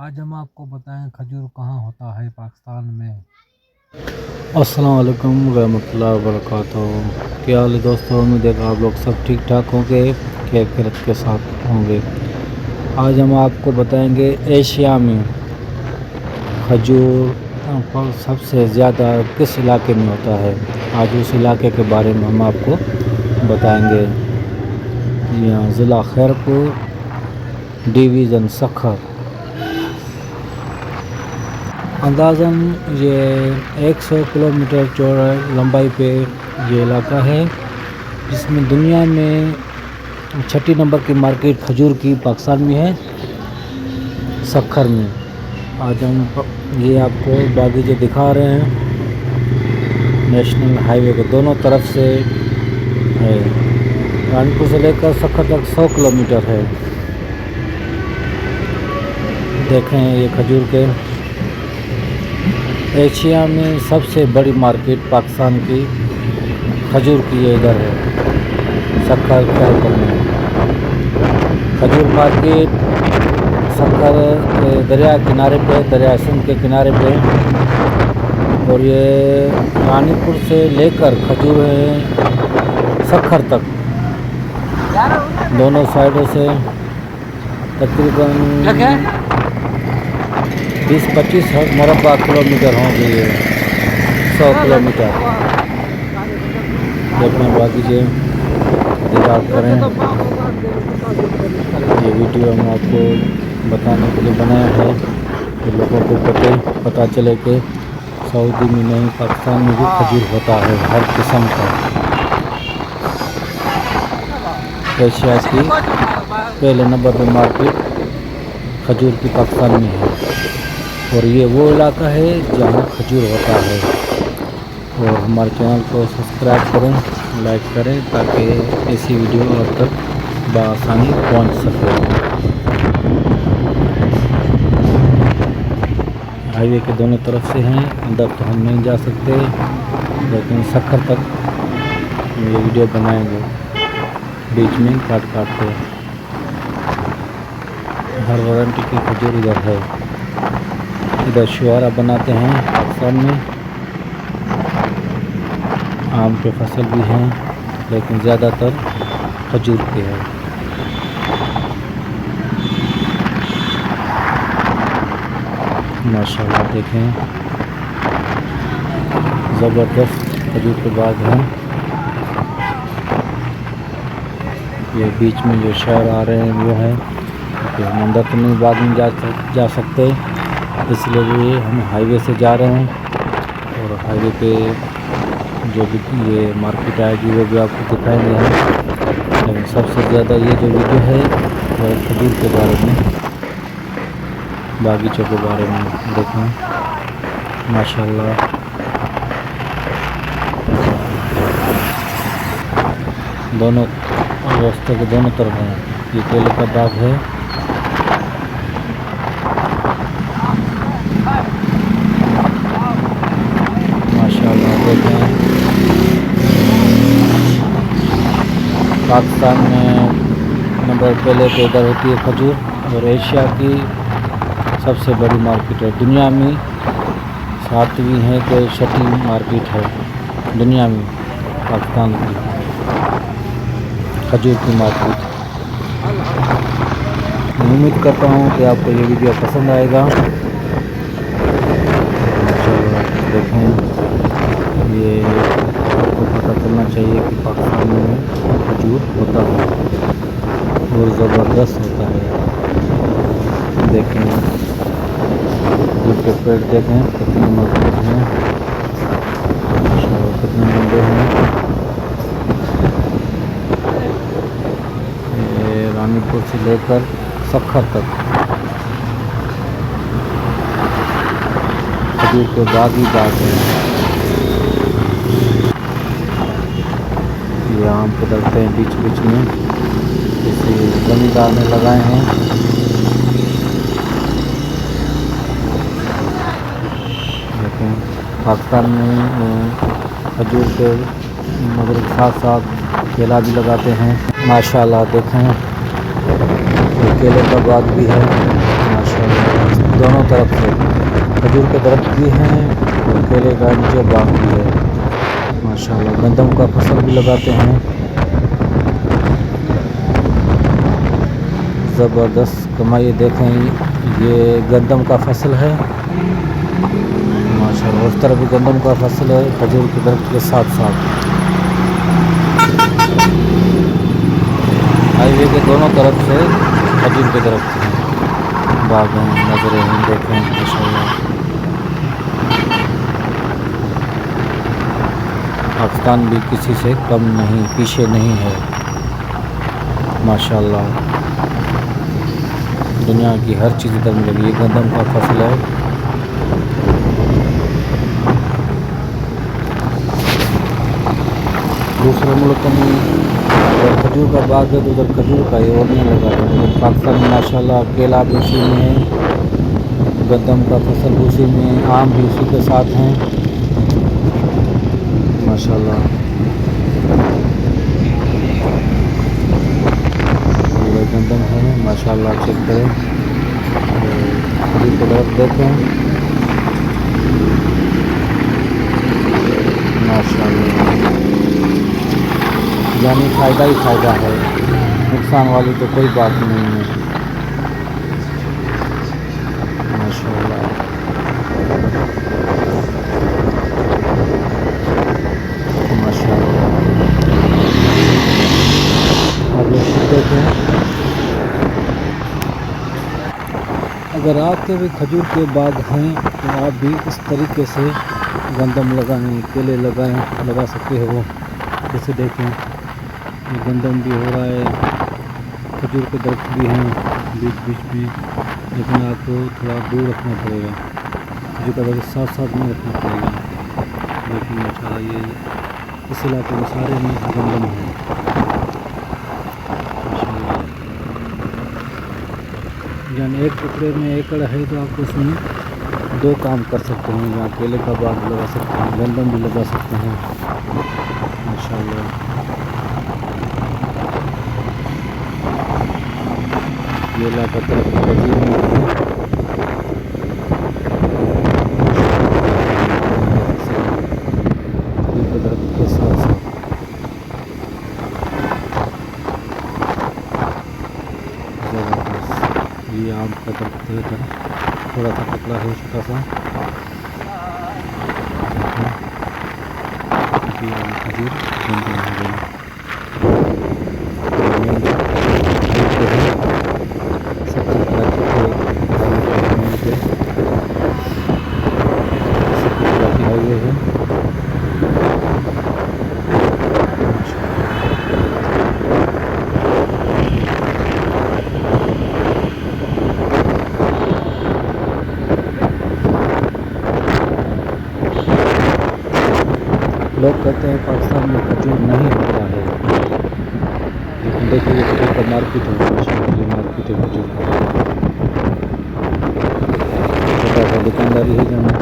आज हम आपको बताएं खजूर कहाँ होता है पाकिस्तान में। अस्सलाम वालेकुम रहमतुल्लाहि व बरकातहू। क्या हाल है दोस्तों, उम्मीद है कि आप लोग सब ठीक ठाक होंगे, खैरियत के साथ होंगे। आज हम आपको बताएंगे एशिया में खजूर फल सबसे ज़्यादा किस इलाके में होता है। आज उस इलाके के बारे में हम आपको बताएंगे। यहाँ ज़िला खैरपुर, डिवीज़न सखर। अंदाज़न ये 100 किलोमीटर चौड़ा लंबाई पे ये इलाका है, जिसमें दुनिया में 6 नंबर की मार्केट खजूर की पाकिस्तान में है, सखर में। आज हम ये आपको बागीचे दिखा रहे हैं। नेशनल हाईवे के दोनों तरफ से है। कानपुर से लेकर सखर तक 100 किलोमीटर है। देखें ये खजूर के एशिया में सबसे बड़ी मार्केट पाकिस्तान की खजूर की ये इधर है, सखर खैरपुर में। खजूर मार्केट सखर दरिया किनारे पे, दरिया सिंध के किनारे पे। और ये रानीपुर से लेकर खजूर है सखर तक, दोनों साइडों से तकरीबन 20-25 मुरबा किलोमीटर होंगे, ये 100 किलोमीटर। देखने बागीचे इंतजार करें। ये वीडियो हम आपको बताने के लिए बनाया है कि लोगों को पता चले कि सऊदी में नहीं, पाकिस्तान में भी खजूर होता है हर किस्म का। एशिया की पहले नंबर पर मार्केट खजूर की पाकिस्तान में है, और ये वो इलाका है जहाँ खजूर होता है। और हमारे चैनल को सब्सक्राइब करें, लाइक करें, ताकि ऐसी वीडियो आप तक बआसानी पहुँच सके। हाईवे के दोनों तरफ से हैं, अंदर तो हम नहीं जा सकते, लेकिन सखर तक ये वीडियो बनाएंगे, बीच में काट के। हर वारंटी की खजूर इधर है। इधर शुआरा बनाते हैं पाकिस्तान में। आम के फसल भी हैं, लेकिन ज़्यादातर खजूर के है। माशाल्लाह देखें, ज़बरदस्त खजूर के बाग हैं। ये बीच में जो शहर आ रहे हैं वो है, क्योंकि हम अंदर तो नहीं बाग में जा सकते, इसलिए भी हम हाईवे से जा रहे हैं। और हाईवे पे जो भी ये मार्केट आएगी वो भी आपको दिखाएंगे हम। लेकिन सबसे ज़्यादा ये जो वीडियो है वो खजूर के बारे में, बागीचों के बारे में। देखें माशाल्लाह, दोनों रास्ते के दोनों तरफ हैं। ये केले का बाग है। माशाल्लाह देखें, पाकिस्तान में नंबर पहले पे इधर होती है खजूर, और एशिया की सबसे बड़ी मार्केट है। दुनिया में 7वीं है कि 6ठी मार्केट है दुनिया में पाकिस्तान की खजूर की मार्केट। उम्मीद करता हूँ कि आपको ये वीडियो पसंद आएगा। देखें, ये आपको पता चलना चाहिए कि पाकिस्तान में खजूर होता है और ज़बरदस्त होता है। देखें खजूर के पेड़ देखें कितने मजबूत हैं, कितने लंबे हैं। ये रानीपुर से लेकर सखर तक खजूर के बाग ही बाग है। ये आम के दरख्त हैं बीच बीच में, किसी जमींदार ने लगाए हैं। देखें, पाकिस्तान में खजूर के मगर साथ साथ केला भी लगाते हैं। माशाल्लाह देखें, केले का बाग भी है। माशाल्लाह खजूर के दरख्त भी हैं और केले का नीचे बाग भी है माशाल्लाह। गंदम का फसल भी लगाते हैं, ज़बरदस्त कमाई। देखें ये गंदम का फसल है माशाल्लाह, उस तरफ भी गंदम का फसल है खजूर के दरख्त के साथ साथ। हाईवे के दोनों तरफ से खजूर के दरख्त हैं, बाग हैं, नजरें हैं। देखें माशाल्लाह, पाकिस्तान भी किसी से कम नहीं, पीछे नहीं है माशाल्लाह। दुनिया की हर चीज़ इधर मिलेगी। ये गंदम का फसल है, दूसरे मुल्कों में अगर खजूर का बाग है तो उधर खजूर का ही और नहीं लगा है। लेकिन पाकिस्तान में माशाल्लाह केला भी उसी में है, गंदम का फसल भी उसी में है, आम भी उसी के साथ हैं माशाल्लाह। ये गंदम है माशाल्लाह, चेक करें। खजूर की तरफ देखें माशाल्लाह, यानी फ़ायदा ही फ़ायदा है, नुकसान वाली तो कोई बात नहीं है माशाल्लाह। माशाल्लाह, अब ये देखें, अगर आपके भी खजूर के बाग हैं तो आप भी इस तरीके से गंदम लगाएं, केले लगाएं, लगा सकते हो। जैसे देखें ये गंदम भी हो रहा है, खजूर के दरख्त भी हैं बीच बीच में, लेकिन आपको थोड़ा दूर रखना पड़ेगा, खजूर का दरख्त साथ साथ नहीं रखना पड़ेगा। लेकिन माशाल्लाह ये इस इलाके में सारे में गंदम है माशाल्लाह। यानी एक टुकड़े में एकड़ है तो आप उसमें दो काम कर सकते हैं, यहाँ केले का बाग लगा सकते हैं, गंदम भी लगा सकते हैं माशाल्लाह। ये इलाका तरफ खजूर में है, दरख्त के साथ साथ ज़बरदस्त। ये आम का दरख्त है, इधर थोड़ा सा टुकड़ा है छोटा सा, ये आम खजूर गंदम हो गई। सब्जी कराची के कराची हाईवे है लोग कहते हैं पाकिस्तान में खजूर नहीं होता है, लेकिन देखिए ये खजूर का मार्केट है माशाल्लाह। ये मार्केट है खजूर का, छोटा सा दुकानदारी है जहाँ